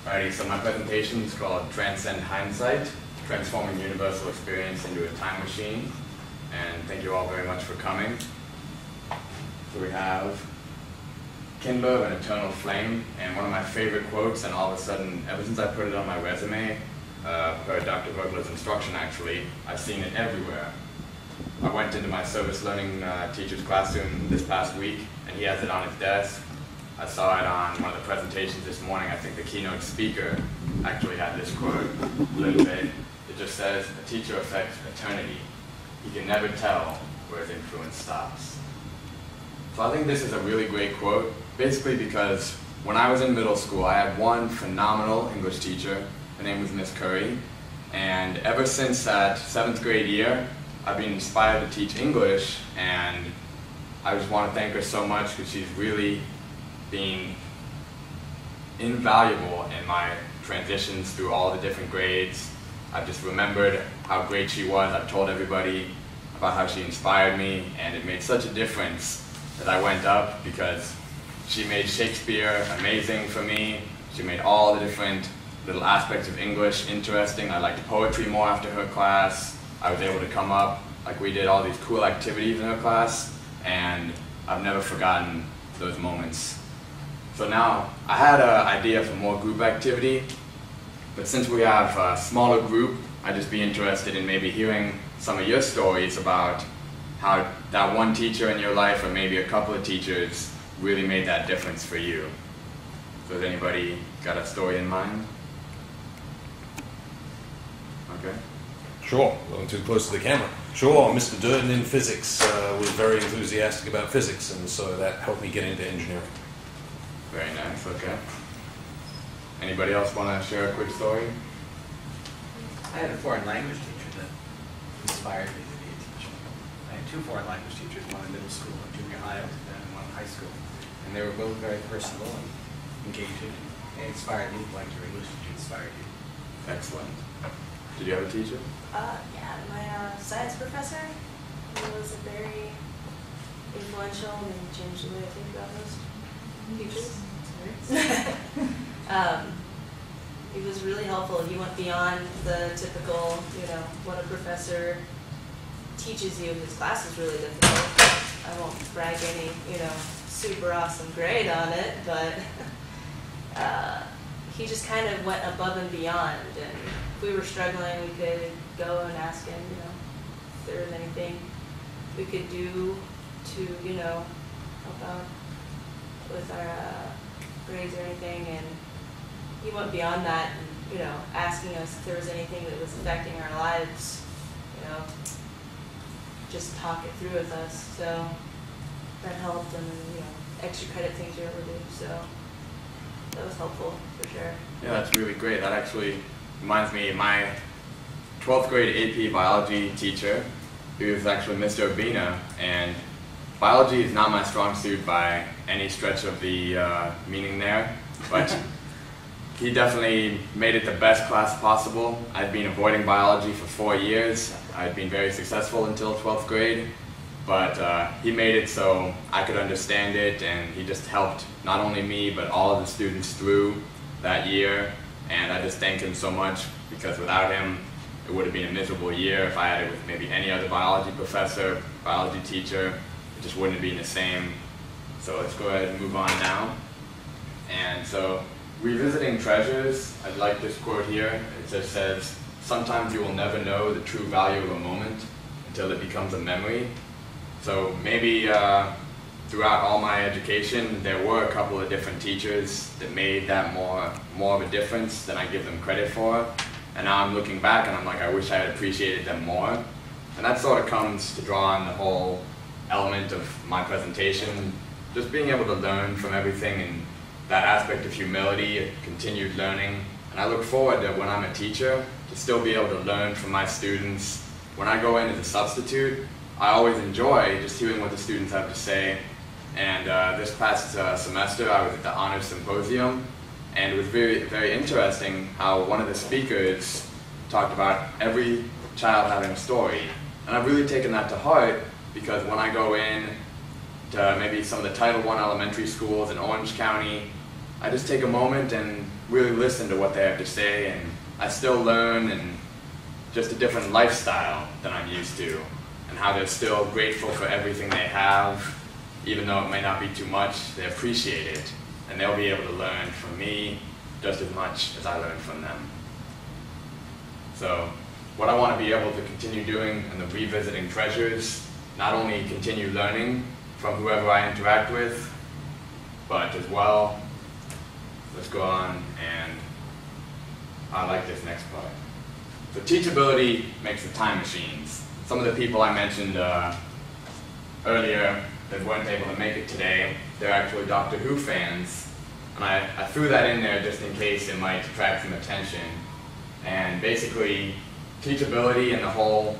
Alrighty, so my presentation is called Transcend Hindsight, Transforming Universal Experience into a Time Machine. And thank you all very much for coming. So we have kindler of an eternal flame, and one of my favorite quotes, and all of a sudden, ever since I put it on my resume, per Dr. Verkler's instruction actually, I've seen it everywhere. I went into my service learning teacher's classroom this past week, and he has it on his desk. I saw it on one of the presentations this morning. I think the keynote speaker actually had this quote a little bit. It just says, "A teacher affects eternity. He can never tell where his influence stops." So I think this is a really great quote, basically because when I was in middle school, I had one phenomenal English teacher. Her name was Miss Currie. And ever since that 7th grade year, I've been inspired to teach English, and I just want to thank her so much because she's really been invaluable in my transitions through all the different grades. I've just remembered how great she was. I've told everybody about how she inspired me, and it made such a difference as I went up because she made Shakespeare amazing for me. She made all the different little aspects of English interesting. I liked poetry more after her class. I was able to come up, like we did all these cool activities in her class, and I've never forgotten those moments. So now, I had an idea for more group activity, but since we have a smaller group, I'd just be interested in maybe hearing some of your stories about how that one teacher in your life, or maybe a couple of teachers, really made that difference for you. So has anybody got a story in mind? Okay. Sure, going too close to the camera. Sure, Mr. Durden in physics was very enthusiastic about physics, and so that helped me get into engineering. Very nice, okay. Anybody else want to share a quick story? I had a foreign language teacher that inspired me to be a teacher. I had 2 foreign language teachers, one in middle school and junior high, and one in high school. And they were both very personable and engaging. They inspired me like your English teacher inspired you. Excellent. Did you have a teacher? Yeah, my science professor. He was very influential and changed the way I think about most teachers. He was really helpful. He went beyond the typical, what a professor teaches you. His class is really difficult. I won't brag any, super awesome grade on it, but he just kind of went above and beyond. And if we were struggling, we could go and ask him, if there was anything we could do to, help out with our grades or anything. And he went beyond that and, asking us if there was anything that was affecting our lives, just talk it through with us. So that helped, and, extra credit things you ever do. So that was helpful for sure. Yeah, that's really great. That actually reminds me, my 12th grade AP biology teacher, he was actually Mr. Urbina, and biology is not my strong suit by any stretch of the meaning there, but he definitely made it the best class possible. I'd been avoiding biology for 4 years. I'd been very successful until 12th grade, but he made it so I could understand it, and he just helped not only me, but all of the students through that year. And I just thank him so much, because without him, it would have been a miserable year. If I had it with maybe any other biology professor, biology teacher, it just wouldn't have been the same. So let's go ahead and move on now. And so, revisiting treasures, I like this quote here. It just says, "Sometimes you will never know the true value of a moment until it becomes a memory." So maybe throughout all my education, there were a couple of different teachers that made that more of a difference than I give them credit for. And now I'm looking back and I'm like, I wish I had appreciated them more. And that sort of comes to draw on the whole element of my presentation, just being able to learn from everything, and that aspect of humility, continued learning. And I look forward to, when I'm a teacher, to still be able to learn from my students. When I go in as a substitute, I always enjoy just hearing what the students have to say. And this past semester, I was at the Honors Symposium, and it was very, very interesting how one of the speakers talked about every child having a story. And I've really taken that to heart, because when I go in to maybe some of the Title I elementary schools in Orange County, I just take a moment and really listen to what they have to say, and I still learn, and just a different lifestyle than I'm used to, and how they're still grateful for everything they have, even though it may not be too much, they appreciate it, and they'll be able to learn from me just as much as I learn from them. So what I want to be able to continue doing in the Revisiting Treasures, not only continue learning from whoever I interact with, but as well, let's go on, and I like this next part. So teachability makes the time machines. Some of the people I mentioned earlier that weren't able to make it today, they're actually Doctor Who fans. And I threw that in there just in case it might attract some attention. And basically, teachability and the whole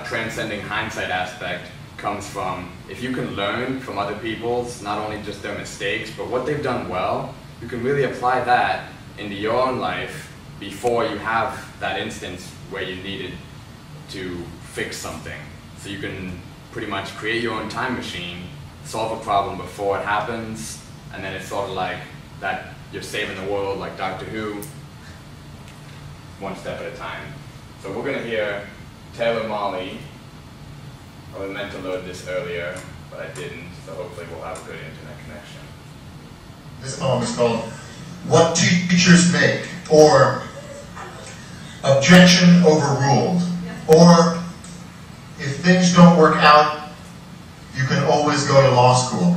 transcending hindsight aspect comes from, if you can learn from other people's, not only just their mistakes, but what they've done well, you can really apply that into your own life before you have that instance where you needed to fix something. So you can pretty much create your own time machine, solve a problem before it happens, and then it's sort of like that you're saving the world like Doctor Who, one step at a time. So we're going to hear Taylor Molly. I was meant to load this earlier, but I didn't, so hopefully we'll have a good internet connection. This poem is called What Teachers Make, or Objection Overruled, or if things don't work out, you can always go to law school.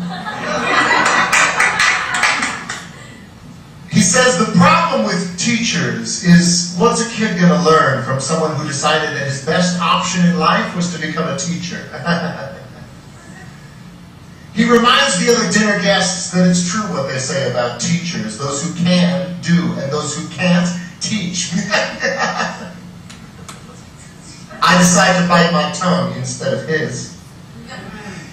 He says the problem with teachers is, what's a kid going to learn from someone who decided that his best option in life was to become a teacher? He reminds the other dinner guests that it's true what they say about teachers, those who can do and those who can't teach. I decide to bite my tongue instead of his,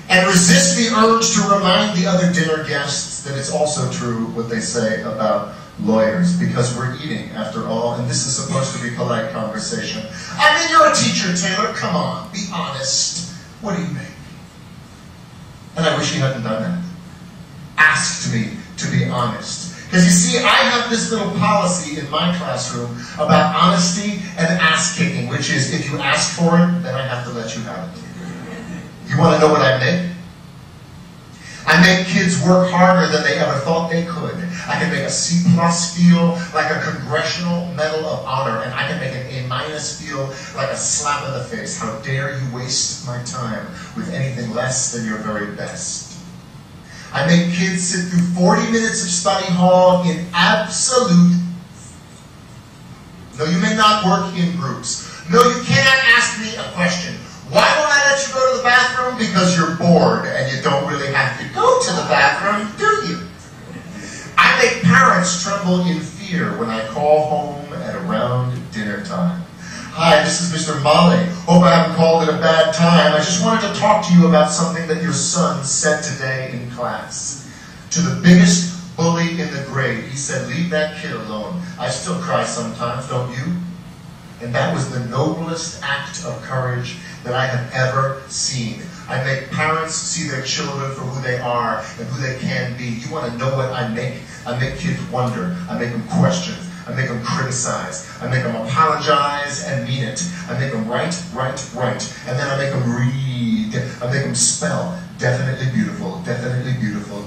and resist the urge to remind the other dinner guests that it's also true what they say about lawyers, because we're eating after all, and this is supposed to be polite conversation. I mean, you're a teacher, Taylor, come on, be honest. What do you make? And I wish he hadn't done that. Asked me to be honest. Because you see, I have this little policy in my classroom about honesty and ass-kicking, which is, if you ask for it, then I have to let you have it. You want to know what I make? I make kids work harder than they ever thought they could. I can make a C+ feel like a Congressional Medal of Honor, and I can make an A- feel like a slap in the face. How dare you waste my time with anything less than your very best. I make kids sit through 40 minutes of study hall in absolute... No, you may not work in groups. No, you cannot ask me a question. Why won't I let you go to the bathroom? Because you're bored and you don't really have to go to the bathroom, do you? I make parents tremble in fear when I call home at around dinner time. Hi, this is Mr. Molly. Hope I haven't called it a bad time. I just wanted to talk to you about something that your son said today in class. To the biggest bully in the grade, he said, leave that kid alone. I still cry sometimes, don't you? And that was the noblest act of courage that I have ever seen. I make parents see their children for who they are and who they can be. You want to know what I make? I make kids wonder. I make them question. I make them criticize. I make them apologize and mean it. I make them write. And then I make them read. I make them spell. Definitely beautiful, definitely beautiful,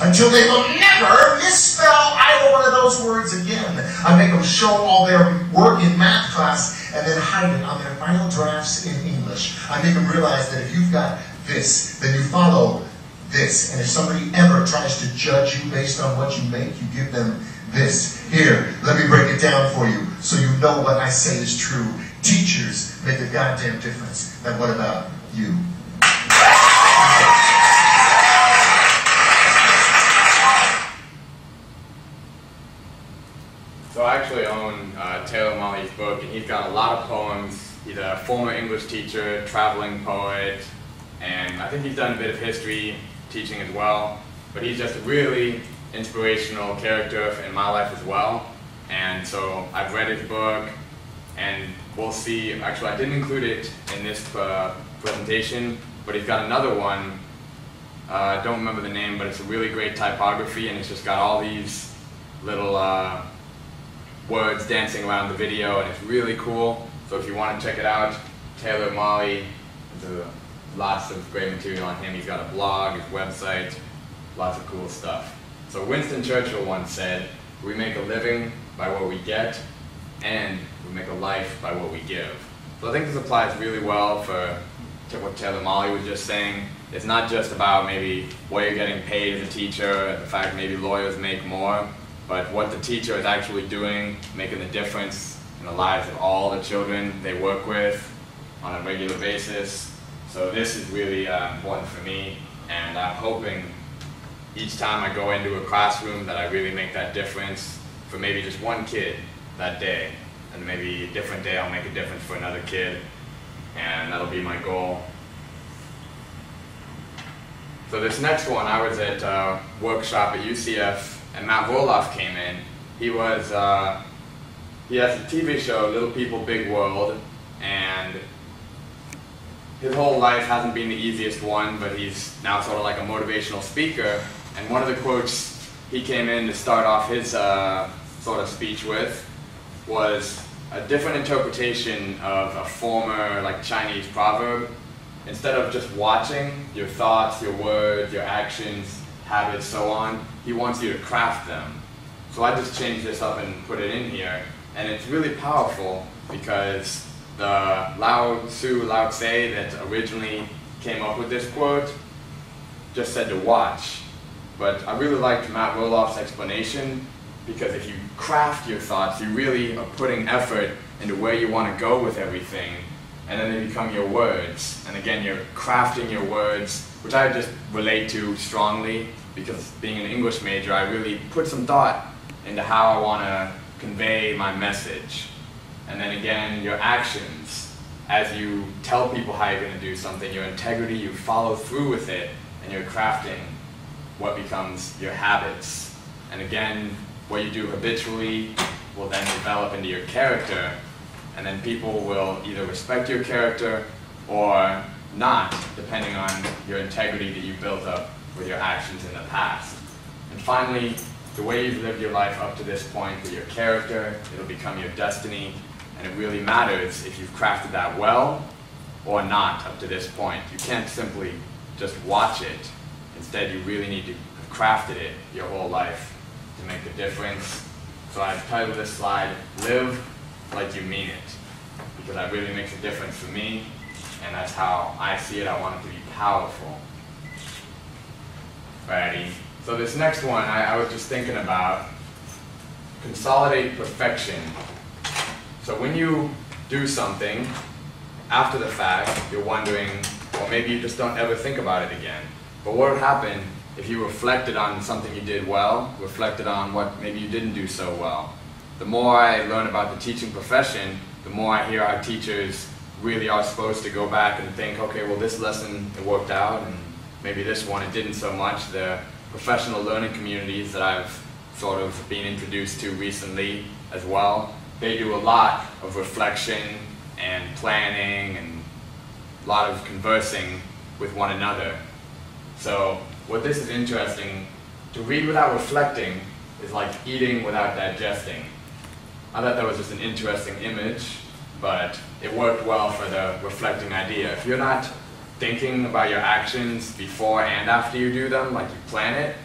until they will never misspell either one of those words again. I make them show all their work in math class and then hide it on their final drafts in English. I make them realize that if you've got this, then you follow this. And if somebody ever tries to judge you based on what you make, you give them this. Here, let me break it down for you so you know what I say is true. Teachers make a goddamn difference. Now what about you? So I actually own Taylor Molly's book, and he's got a lot of poems. He's a former English teacher, traveling poet, and I think he's done a bit of history teaching as well. But he's just a really inspirational character in my life as well. And so I've read his book, and we'll see. Actually, I didn't include it in this presentation, but he's got another one Don't remember the name, but it's a really great typography, and it's just got all these little words dancing around the video, and it's really cool. So if you want to check it out, Taylor Molly, there's lots of great material on him. He's got a blog, his website, lots of cool stuff. So Winston Churchill once said, "We make a living by what we get, and we make a life by what we give." So I think this applies really well for what Taylor Molly was just saying. It's not just about maybe what you're getting paid as a teacher, the fact maybe lawyers make more, but what the teacher is actually doing, making the difference in the lives of all the children they work with on a regular basis. So this is really important for me, and I'm hoping each time I go into a classroom that I really make that difference for maybe just one kid that day, and maybe a different day I'll make a difference for another kid, and that'll be my goal. So this next one, I was at a workshop at UCF, and Matt Roloff came in. He has a TV show, Little People, Big World, and his whole life hasn't been the easiest one, but he's now sort of like a motivational speaker. And one of the quotes he came in to start off his sort of speech with was a different interpretation of a former like Chinese proverb. Instead of just watching your thoughts, your words, your actions, habits, so on, he wants you to craft them. So I just changed this up and put it in here, and it's really powerful because the Lao Tse that originally came up with this quote just said to watch. But I really liked Matt Roloff's explanation, because if you craft your thoughts, you really are putting effort into where you want to go with everything, and then they become your words. And again, you're crafting your words, which I just relate to strongly, because being an English major, I really put some thought into how I want to convey my message. And then again, your actions, as you tell people how you're going to do something, your integrity, you follow through with it, and you're crafting what becomes your habits. And again, what you do habitually will then develop into your character, and then people will either respect your character or not, depending on your integrity that you built up with your actions in the past. And finally, the way you've lived your life up to this point with your character, it'll become your destiny, and it really matters if you've crafted that well or not up to this point. You can't simply just watch it. Instead, you really need to have crafted it your whole life to make a difference. So I've titled this slide, "Live Like You Mean It," because that really makes a difference for me, and that's how I see it. I want it to be powerful. Alrighty, so this next one I was just thinking about, consolidate perfection. So when you do something, after the fact, you're wondering, or maybe you just don't ever think about it again. But what would happen if you reflected on something you did well, reflected on what maybe you didn't do so well? The more I learn about the teaching profession, the more I hear our teachers really are supposed to go back and think, okay, well this lesson it worked out, and maybe this one it didn't so much. The professional learning communities that I've sort of been introduced to recently as well, they do a lot of reflection and planning and a lot of conversing with one another. So what this is interesting, to read without reflecting is like eating without digesting. I thought that was just an interesting image, but it worked well for the reflecting idea. If you're not thinking about your actions before and after you do them, like you plan it,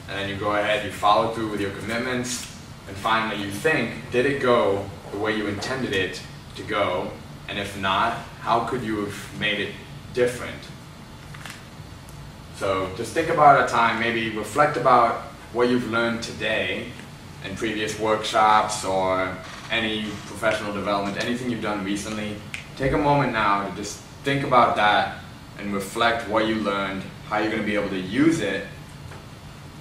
and then you go ahead, you follow through with your commitments, and finally you think, did it go the way you intended it to go? And if not, how could you have made it different? So just think about a time, maybe reflect about what you've learned today in previous workshops or any professional development, anything you've done recently. Take a moment now to just think about that and reflect what you learned, how you're going to be able to use it,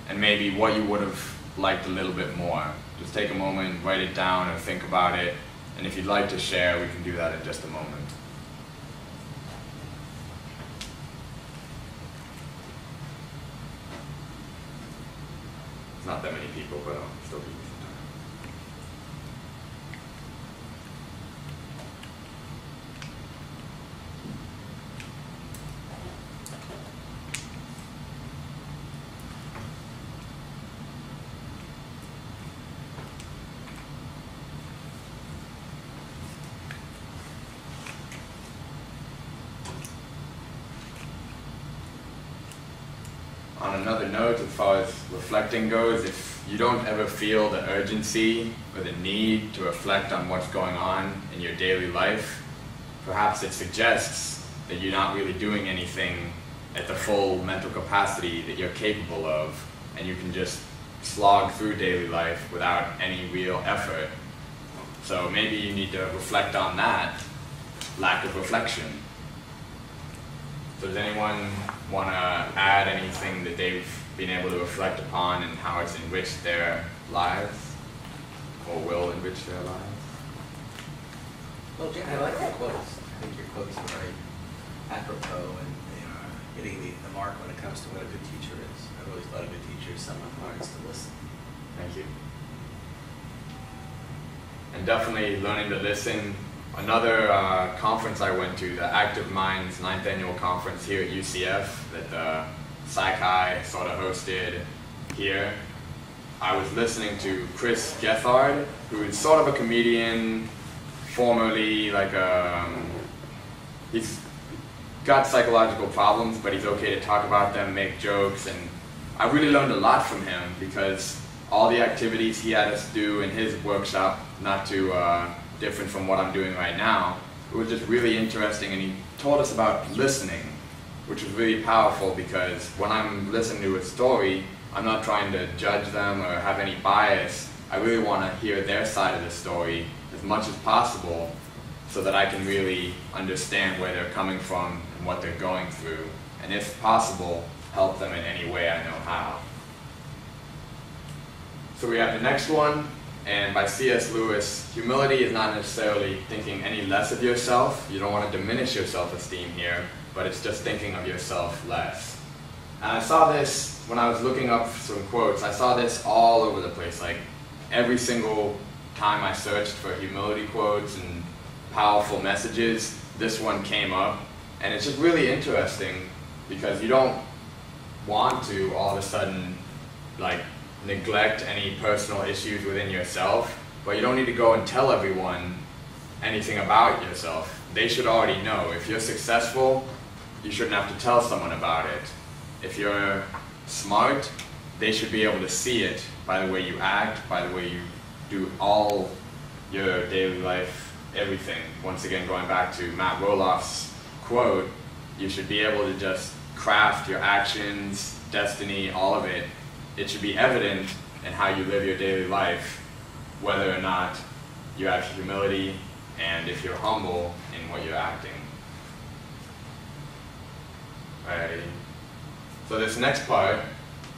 and maybe what you would have liked a little bit more. Just take a moment, write it down, and think about it. And if you'd like to share, we can do that in just a moment. It's not that many people, but I'll still give you some time. on another note, as far as reflecting goes, if you don't ever feel the urgency or the need to reflect on what's going on in your daily life, perhaps it suggests that you're not really doing anything at the full mental capacity that you're capable of, and you can just slog through daily life without any real effort. So maybe you need to reflect on that lack of reflection. So does anyone want to add anything that they've been able to reflect upon and how it's enriched their lives, or will enrich their lives? Well, Jim, I like your quotes. I think your quotes are very apropos and they are hitting the mark when it comes to what a good teacher is. I've always thought a good teacher is someone who learns to listen. Thank you. And definitely learning to listen. Another conference I went to, the Active Minds 9th Annual Conference here at UCF that the Psych sort of hosted here. I was listening to Chris Gethard, who is sort of a comedian, formerly like he's got psychological problems, but he's okay to talk about them, make jokes, and I really learned a lot from him because all the activities he had us do in his workshop, not too different from what I'm doing right now, it was just really interesting, and he taught us about listening, which was really powerful because when I'm listening to a story, I'm not trying to judge them or have any bias. I really want to hear their side of the story as much as possible so that I can really understand where they're coming from and what they're going through, and if possible, help them in any way I know how. So we have the next one, and by C.S. Lewis, humility is not necessarily thinking any less of yourself. You don't want to diminish your self-esteem here, but it's just thinking of yourself less. And I saw this when I was looking up some quotes. I saw this all over the place. Like every single time I searched for humility quotes and powerful messages, this one came up. And it's just really interesting because you don't want to all of a sudden like neglect any personal issues within yourself, but you don't need to go and tell everyone anything about yourself. They should already know. If you're successful, you shouldn't have to tell someone about it. If you're smart, they should be able to see it by the way you act, by the way you do all your daily life, everything. Once again, going back to Matt Roloff's quote, you should be able to just craft your actions, destiny, all of it. It should be evident in how you live your daily life, whether or not you have humility and if you're humble in what you're acting. Alrighty. So this next part,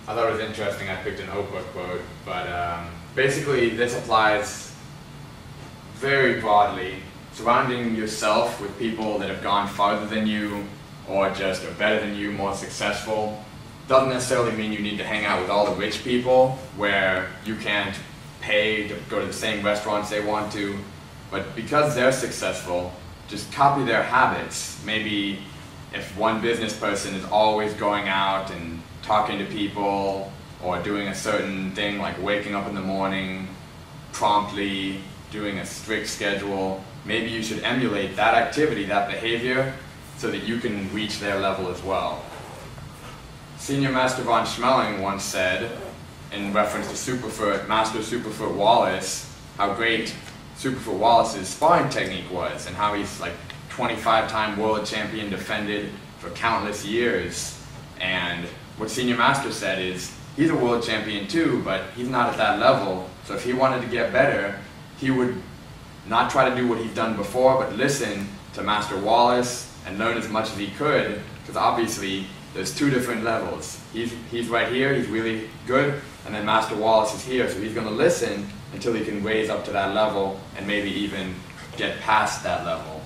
I thought it was interesting. I picked an Oprah quote, but basically this applies very broadly. Surrounding yourself with people that have gone farther than you or just are better than you, more successful, doesn't necessarily mean you need to hang out with all the rich people where you can't pay to go to the same restaurants they want to, but because they're successful, just copy their habits. Maybe if one business person is always going out and talking to people or doing a certain thing like waking up in the morning promptly, doing a strict schedule, maybe you should emulate that activity, that behavior, so that you can reach their level as well. Senior Master von Schmeling once said, in reference to Superfoot, Master Superfoot Wallace, how great Superfoot Wallace's sparring technique was and how he's like 25-time world champion, defended for countless years. And what Senior Master said is, he's a world champion too, but he's not at that level. So if he wanted to get better, he would not try to do what he's done before, but listen to Master Wallace and learn as much as he could, because obviously there's two different levels. He's right here, he's really good, and then Master Wallace is here, so he's going to listen until he can raise up to that level and maybe even get past that level.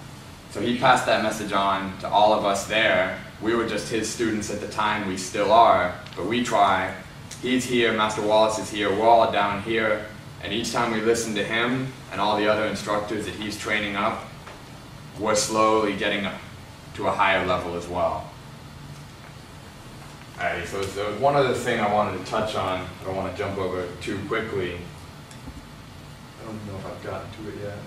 So he passed that message on to all of us there. We were just his students at the time, we still are, but we try. He's here, Master Wallace is here, we're all down here, and each time we listen to him and all the other instructors that he's training up, we're slowly getting up to a higher level as well. Alright, so there was one other thing I wanted to touch on. I don't want to jump over it too quickly. I don't know if I've gotten to it yet.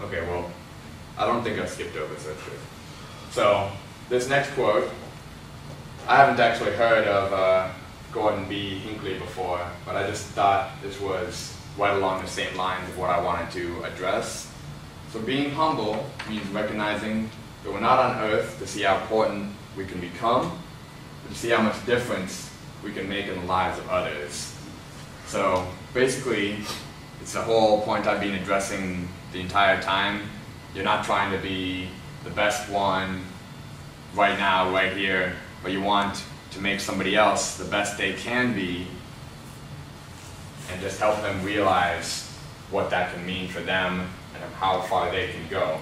Okay, well, I don't think I've skipped over, so it's good. So, this next quote I haven't actually heard of Gordon B. Hinckley before, but I just thought this was right along the same lines of what I wanted to address. So being humble means recognizing that we're not on earth to see how important we can become, but to see how much difference we can make in the lives of others. So basically, it's the whole point I've been addressing the entire time. You're not trying to be the best one right now, right here, but you want to make somebody else the best they can be and just help them realize what that can mean for them and how far they can go.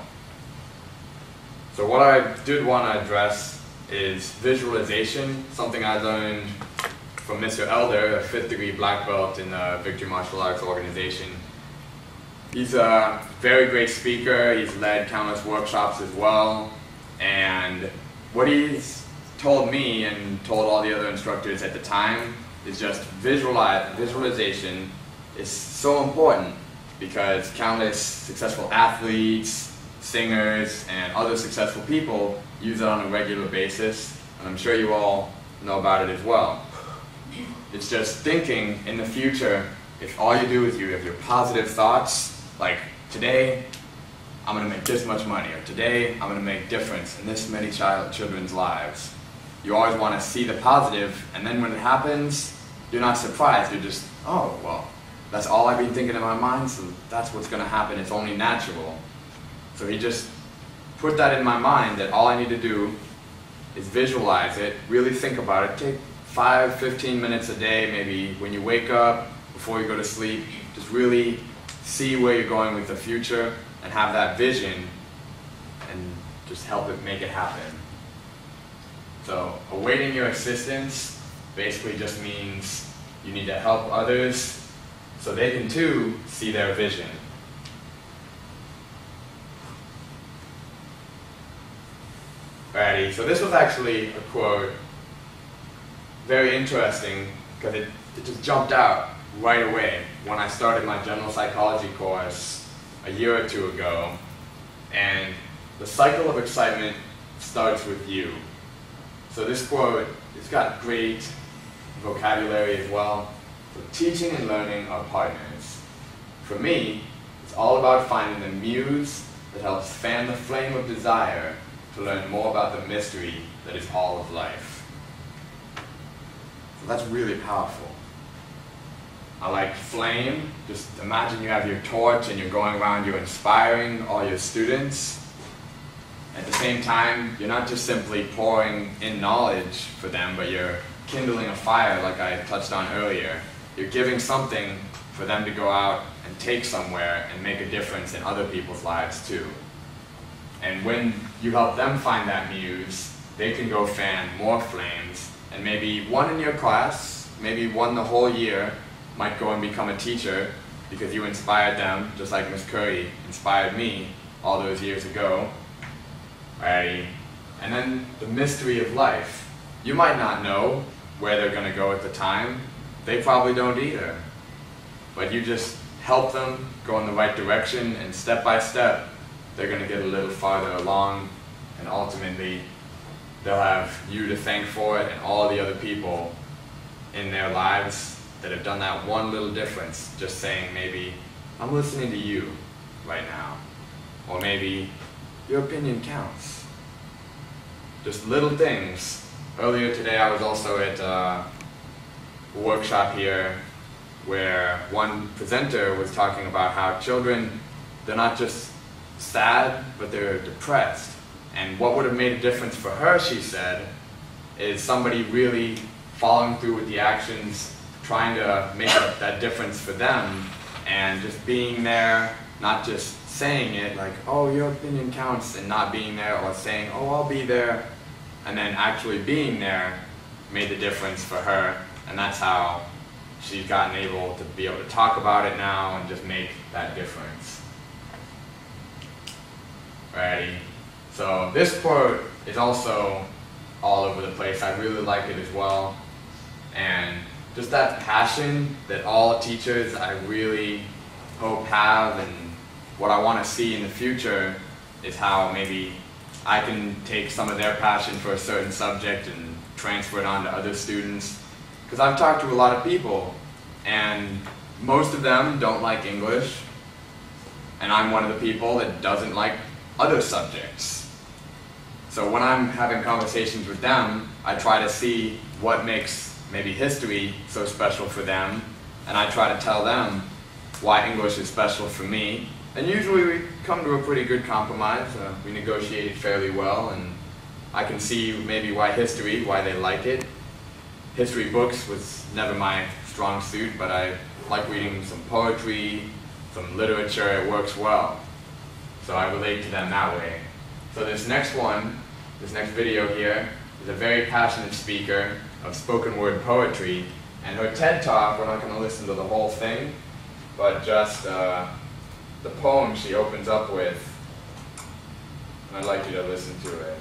So what I did want to address is visualization, something I learned from Mr. Elder, a 5th degree black belt in the Victory Martial Arts organization. He's a very great speaker, he's led countless workshops as well, and what he's told me and told all the other instructors at the time is just visualization is so important because countless successful athletes, singers, and other successful people use it on a regular basis, and I'm sure you all know about it as well. It's just thinking in the future, if all you do is you have your positive thoughts, like today I'm going to make this much money, or today I'm going to make a difference in this many children's lives. You always want to see the positive, and then when it happens, you're not surprised. You're just, oh, well, that's all I've been thinking in my mind, so that's what's going to happen. It's only natural. So he just put that in my mind that all I need to do is visualize it, really think about it. Take 5-15 minutes a day, maybe when you wake up, before you go to sleep. Just really see where you're going with the future and have that vision and just help it make it happen. So awaiting your assistance basically just means you need to help others so they can too see their vision. Alrighty, so this was actually a quote, very interesting because it just jumped out right away when I started my general psychology course a year or two ago. And the cycle of excitement starts with you. So this quote, it's got great vocabulary as well. So teaching and learning are partners. For me, it's all about finding the muse that helps fan the flame of desire to learn more about the mystery that is all of life. So that's really powerful. I like flame. Just imagine you have your torch and you're going around, you're inspiring all your students. At the same time, you're not just simply pouring in knowledge for them, but you're kindling a fire like I touched on earlier. You're giving something for them to go out and take somewhere and make a difference in other people's lives too. And when you help them find that muse, they can go fan more flames, and maybe one in your class, maybe one the whole year, might go and become a teacher because you inspired them, just like Miss Currie inspired me all those years ago. Right? And then the mystery of life. You might not know where they're going to go at the time. They probably don't either. But you just help them go in the right direction, and step by step, they're going to get a little farther along, and ultimately, they'll have you to thank for it and all the other people in their lives that have done that one little difference, just saying maybe, I'm listening to you right now. Or maybe, your opinion counts. Just little things. Earlier today I was also at a workshop here where one presenter was talking about how children, they're not just sad, but they're depressed. And what would have made a difference for her, she said, is somebody really following through with the actions, trying to make that difference for them, and just being there, not just saying it like, oh, your opinion counts, and not being there, or saying, oh, I'll be there, and then actually being there made the difference for her, and that's how she's gotten able to be able to talk about it now and just make that difference. Alrighty. So this quote is also all over the place. I really like it as well. And just that passion that all teachers I really hope have, and what I want to see in the future is how maybe I can take some of their passion for a certain subject and transfer it on to other students. Because I've talked to a lot of people, and most of them don't like English, and I'm one of the people that doesn't like other subjects. So when I'm having conversations with them, I try to see what makes maybe history so special for them, and I try to tell them why English is special for me. And usually we come to a pretty good compromise. We negotiated fairly well, and I can see maybe why history, why they like it. History books was never my strong suit, but I like reading some poetry, some literature. It works well. So I relate to them that way. So this next video here, is a very passionate speaker of spoken word poetry, and her TED Talk, we're not going to listen to the whole thing, but just the poem she opens up with, and I'd like you to listen to it.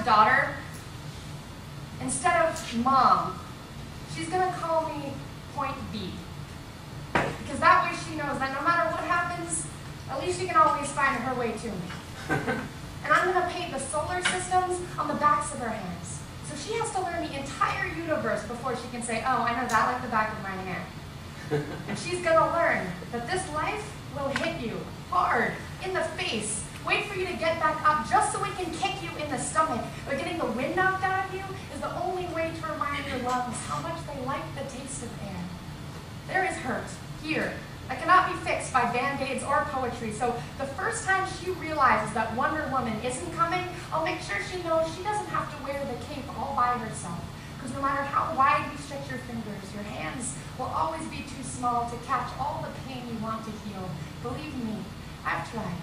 Daughter, instead of mom, she's gonna call me Point B. Because that way she knows that no matter what happens, at least she can always find her way to me. And I'm gonna paint the solar systems on the backs of her hands. So she has to learn the entire universe before she can say, oh, I know that like the back of my hand. And she's gonna learn that this life will hit you hard in the face. Wait for you to get back up just so it can kick you in the stomach. But getting the wind knocked out of you is the only way to remind your lungs how much they like the taste of air. There is hurt here that cannot be fixed by band-aids or poetry. So the first time she realizes that Wonder Woman isn't coming, I'll make sure she knows she doesn't have to wear the cape all by herself. Because no matter how wide you stretch your fingers, your hands will always be too small to catch all the pain you want to heal. Believe me, I've tried.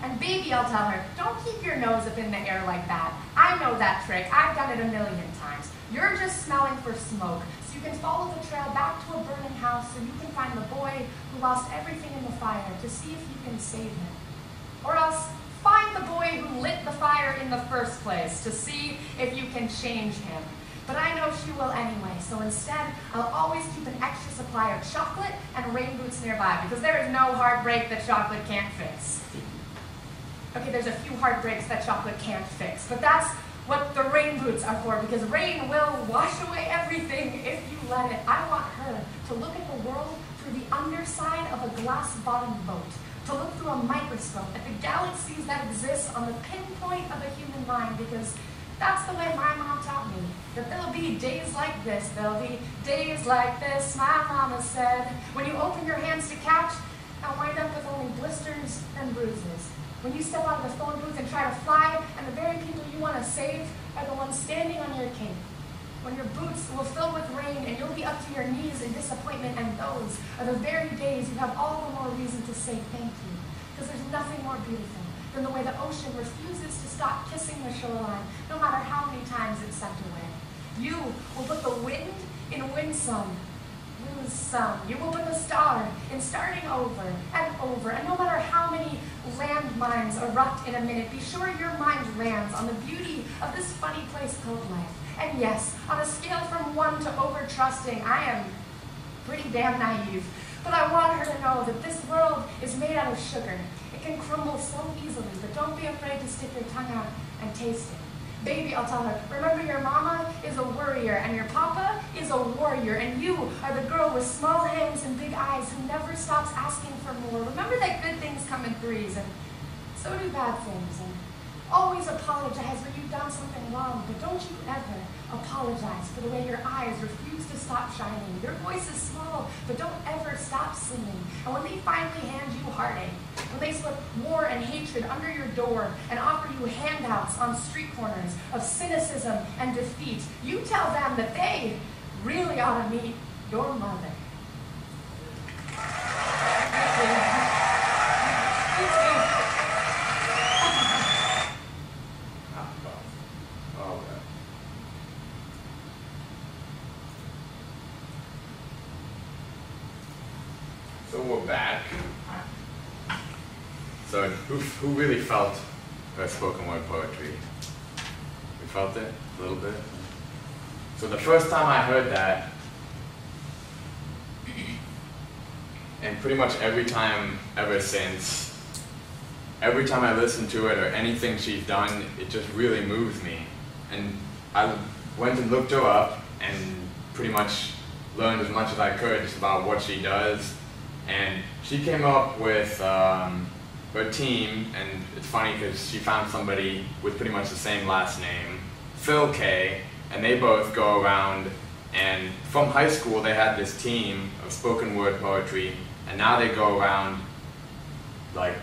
And baby, I'll tell her, don't keep your nose up in the air like that. I know that trick. I've done it a million times. You're just smelling for smoke, so you can follow the trail back to a burning house so you can find the boy who lost everything in the fire to see if you can save him. Or else, find the boy who lit the fire in the first place to see if you can change him. But I know she will anyway, so instead, I'll always keep an extra supply of chocolate and rain boots nearby, because there is no heartbreak that chocolate can't fix. Okay, there's a few heartbreaks that chocolate can't fix, but that's what the rain boots are for, because rain will wash away everything if you let it. I want her to look at the world through the underside of a glass-bottomed boat, to look through a microscope at the galaxies that exist on the pinpoint of a human mind, because that's the way my mom taught me, that there'll be days like this, there'll be days like this, my mama said. When you open your hands to catch, I'll wind up with only blisters and bruises. When you step out of the phone booth and try to fly, and the very people you want to save are the ones standing on your cape. When your boots will fill with rain and you'll be up to your knees in disappointment, and those are the very days you have all the more reason to say thank you. Because there's nothing more beautiful than the way the ocean refuses to stop kissing the shoreline, no matter how many times it's sent away. You will put the wind in winsome. Lose some. You will put the star in starting over, and no matter how many landmines erupt in a minute, be sure your mind lands on the beauty of this funny place called life. And yes, on a scale from 1 to over-trusting, I am pretty damn naive. But I want her to know that this world is made out of sugar. It can crumble so easily, but don't be afraid to stick your tongue out and taste it. Baby, I'll tell her, remember your mama is a worrier, and your papa is a warrior, and you are the girl with small hands and big eyes who never stops asking for more. Remember that good things come in threes, and so do bad things. And always apologize when you've done something wrong, but don't you ever apologize for the way your eyes refuse to stop shining. Your voice is small, but don't ever stop singing. And when they finally hand you heartache, when they slip war and hatred under your door and offer you handouts on street corners of cynicism and defeat, you tell them that they really ought to meet your mother. So we're back. So who really felt her spoken word poetry. You felt it a little bit? So the first time I heard that, and pretty much every time ever since, every time I listen to it or anything she's done, it just really moves me. And I went and looked her up and pretty much learned as much as I could just about what she does. And she came up with her team, and it's funny because she found somebody with pretty much the same last name, Phil K, and they both go around, and from high school they had this team of spoken word poetry, and now they go around like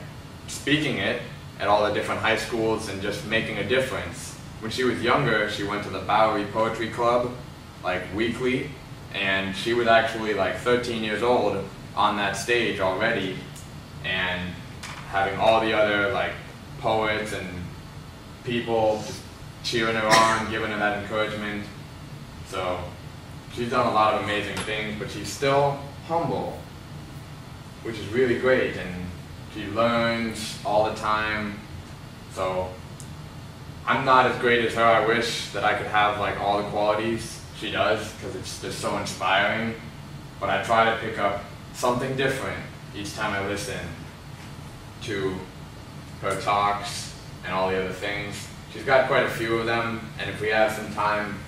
speaking it at all the different high schools and just making a difference. When she was younger, she went to the Lavery Poetry Club like weekly, and she was actually like 13 years old on that stage already, and having all the other like poets and people just cheering her on, giving her that encouragement. So she's done a lot of amazing things, but she's still humble, which is really great, and she learns all the time. So I'm not as great as her. I wish that I could have like all the qualities she does, because it's just so inspiring. But I try to pick up something different each time I listen to her talks and all the other things. She's got quite a few of them, and if we have some time,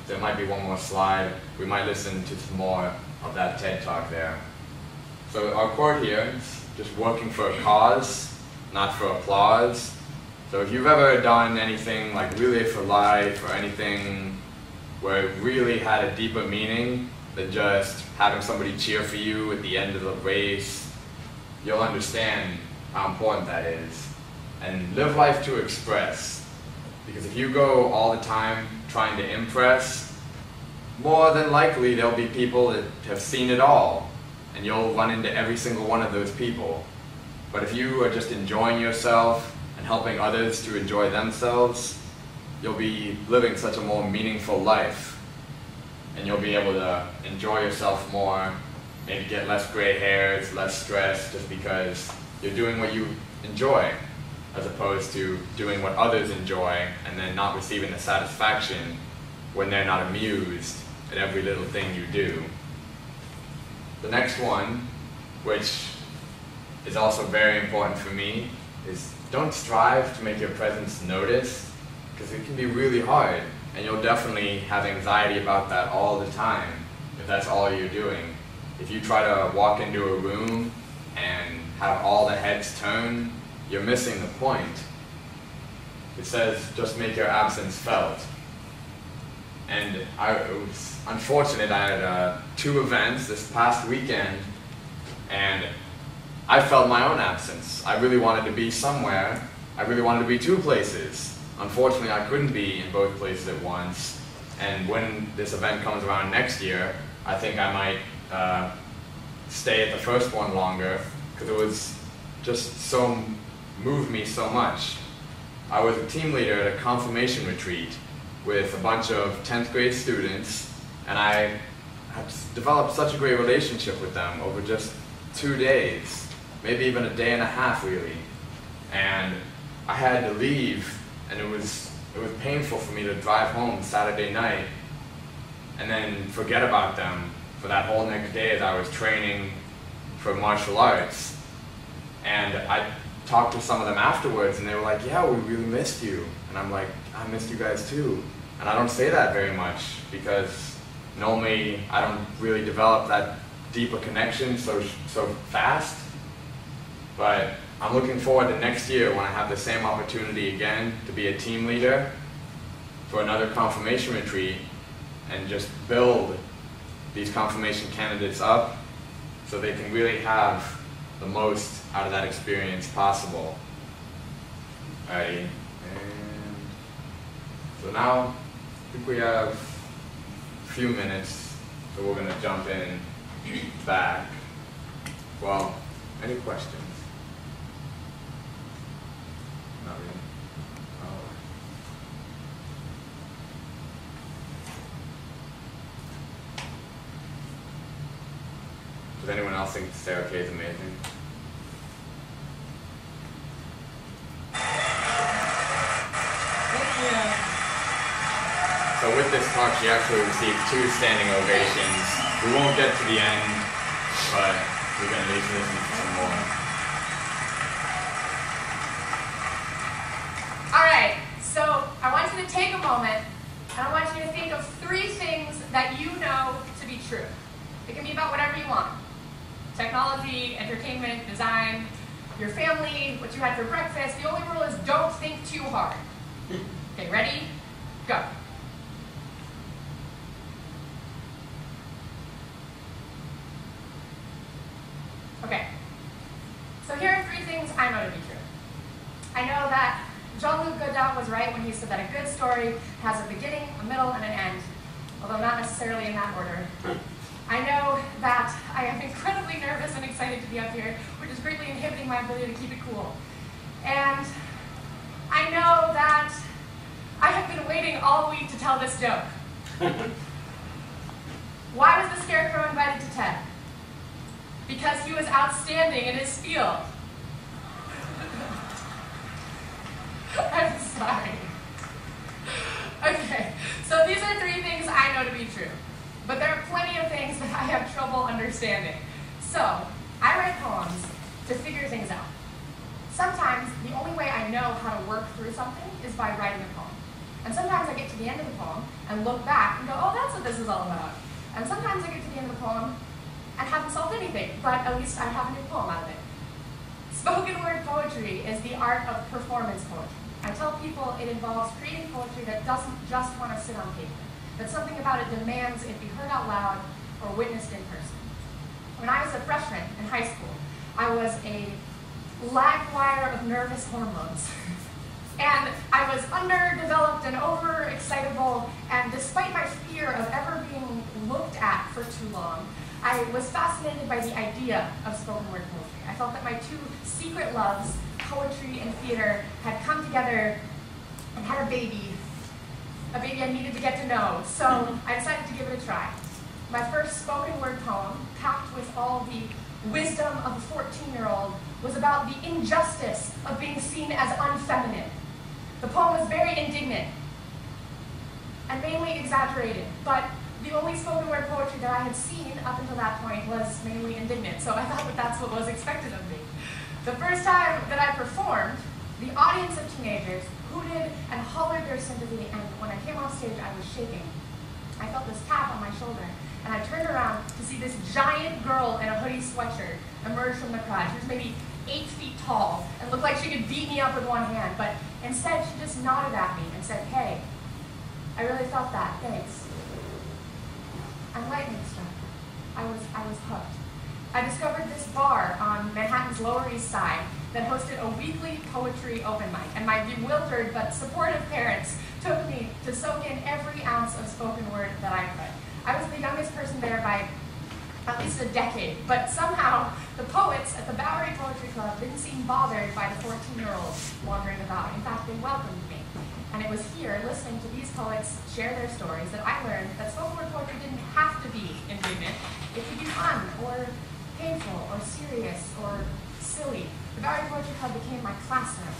there might be one more slide. We might listen to some more of that TED Talk there. So our quote here is just working for a cause, not for applause. So if you've ever done anything like Relay for Life or anything where it really had a deeper meaning than just having somebody cheer for you at the end of the race, you'll understand how important that is. And live life to express. Because if you go all the time trying to impress, more than likely there'll be people that have seen it all, and you'll run into every single one of those people. But if you are just enjoying yourself and helping others to enjoy themselves, you'll be living such a more meaningful life, and you'll be able to enjoy yourself more, maybe get less gray hairs, less stress, just because you're doing what you enjoy, as opposed to doing what others enjoy and then not receiving the satisfaction when they're not amused at every little thing you do. The next one, which is also very important for me, is don't strive to make your presence noticed, because it can be really hard, and you'll definitely have anxiety about that all the time if that's all you're doing. If you try to walk into a room and have all the heads turn, you're missing the point. It says, just make your absence felt. And it was unfortunate, I had 2 events this past weekend, and I felt my own absence. I really wanted to be somewhere. I really wanted to be 2 places. Unfortunately, I couldn't be in both places at once. And when this event comes around next year, I think I might stay at the first one longer, because it was just so moved me so much. I was a team leader at a confirmation retreat with a bunch of 10th grade students, and I had developed such a great relationship with them over just 2 days, maybe even a day and a half really. And I had to leave, and it was painful for me to drive home Saturday night and then forget about them for that whole next day as I was training for martial arts. And I talked to some of them afterwards, and they were like, yeah, we really missed you. And I'm like, I missed you guys too. And I don't say that very much, because normally I don't really develop that deeper connection so fast. But I'm looking forward to next year when I have the same opportunity again to be a team leader for another confirmation retreat, and just build these confirmation candidates up so they can really have the most out of that experience possible. Alrighty, and so now I think we have a few minutes, so we're going to jump in back. Well, any questions? Not really. Oh. Does anyone else think Sarah Kay is amazing? So with this talk, she actually received 2 standing ovations. We won't get to the end, but we're going to at least listen to some more. All right, so I want you to take a moment, and I want you to think of 3 things that you know to be true. It can be about whatever you want. Technology, entertainment, design, your family, what you had for breakfast. The only rule is don't think too hard. Okay, ready? Go. Okay, so here are 3 things I know to be true. I know that Jean-Luc Godin was right when he said that a good story has a beginning, a middle, and an end, although not necessarily in that order. I know that I am incredibly nervous and excited to be up here, which is greatly inhibiting my ability to keep it cool. And I know that I have been waiting all week to tell this joke. Why was the Scarecrow invited to TED? Because he was outstanding in his field. I'm sorry. Okay, so these are 3 things I know to be true. But there are plenty of things that I have trouble understanding. So, I write poems to figure things out. Sometimes, the only way I know how to work through something is by writing a poem. And sometimes I get to the end of the poem and look back and go, oh, that's what this is all about. And sometimes I get to the end of the poem and haven't solved anything, but at least I have a new poem out of it. Spoken word poetry is the art of performance poetry. I tell people it involves creating poetry that doesn't just want to sit on paper, that something about it demands it be heard out loud or witnessed in person. When I was a freshman in high school, I was a live wire of nervous hormones. And I was underdeveloped and overexcitable, and despite my fear of ever being looked at for too long, I was fascinated by the idea of spoken word poetry. I felt that my 2 secret loves, poetry and theater, had come together and had a baby I needed to get to know. So I decided to give it a try. My first spoken word poem, packed with all the wisdom of a 14-year-old, was about the injustice of being seen as unfeminine. The poem was very indignant and mainly exaggerated, but the only spoken word poetry that I had seen up until that point was mainly indignant, so I thought that that's what was expected of me. The first time that I performed, the audience of teenagers hooted and hollered their sympathy, and when I came off stage, I was shaking. I felt this tap on my shoulder, and I turned around to see this giant girl in a hoodie sweatshirt emerge from the crowd. She was maybe 8 feet tall and looked like she could beat me up with one hand, but instead she just nodded at me and said, hey, I really felt that, thanks. I'm lightning struck. I was hooked. I discovered this bar on Manhattan's Lower East Side that hosted a weekly poetry open mic, and my bewildered but supportive parents took me to soak in every ounce of spoken word that I could. I was the youngest person there by at least a decade, but somehow the poets at the Bowery Poetry Club didn't seem bothered by the 14-year-olds wandering about. In fact, they welcomed me. And it was here, listening to these poets share their stories, that I learned that spoken word poetry didn't have to be indignant. It could be fun, or painful, or serious, or silly. The Bowery Poetry Club became my classroom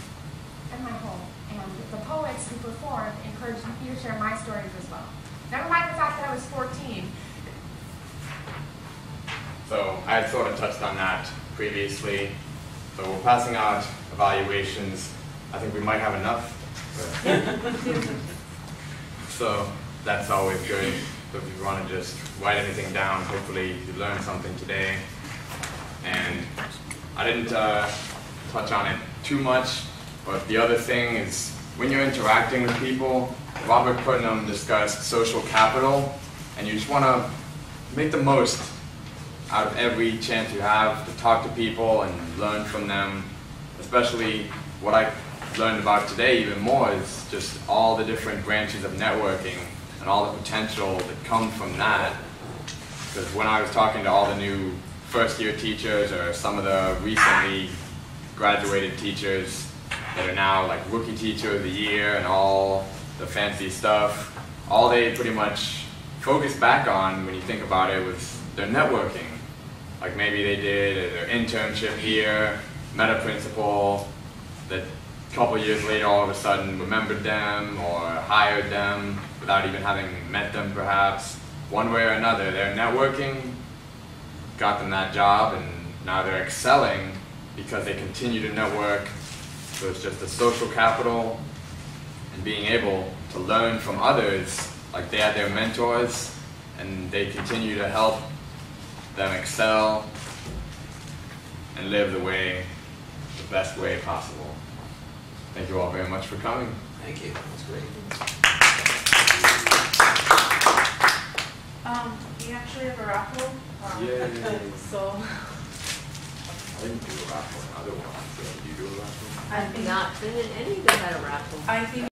and my home. And the poets who performed encouraged me to share my stories as well. Never mind the fact that I was 14. So I had sort of touched on that previously. So we're passing out evaluations. I think we might have enough. So that's always good. So if you want to just write anything down, hopefully you learned something today. And I didn't touch on it too much, but the other thing is when you're interacting with people, Robert Putnam discussed social capital, and you just want to make the most out of every chance you have to talk to people and learn from them. Especially what I learned about today even more is just all the different branches of networking and all the potential that comes from that. Because when I was talking to all the new first-year teachers or some of the recently graduated teachers that are now like Rookie Teacher of the Year and all the fancy stuff, all they pretty much focused back on, when you think about it, was their networking. Like maybe they did their internship here, met a principal that a couple years later all of a sudden remembered them or hired them without even having met them perhaps. One way or another, their networking got them that job, and now they're excelling because they continue to network. So it's just the social capital and being able to learn from others, like they had their mentors and they continue to help them excel and live the best way possible. Thank you all very much for coming. Thank you. That's great. We actually have a raffle. Yay. So I didn't do a raffle in other ones. Did you do a raffle? I think Not been in any that had a raffle. I think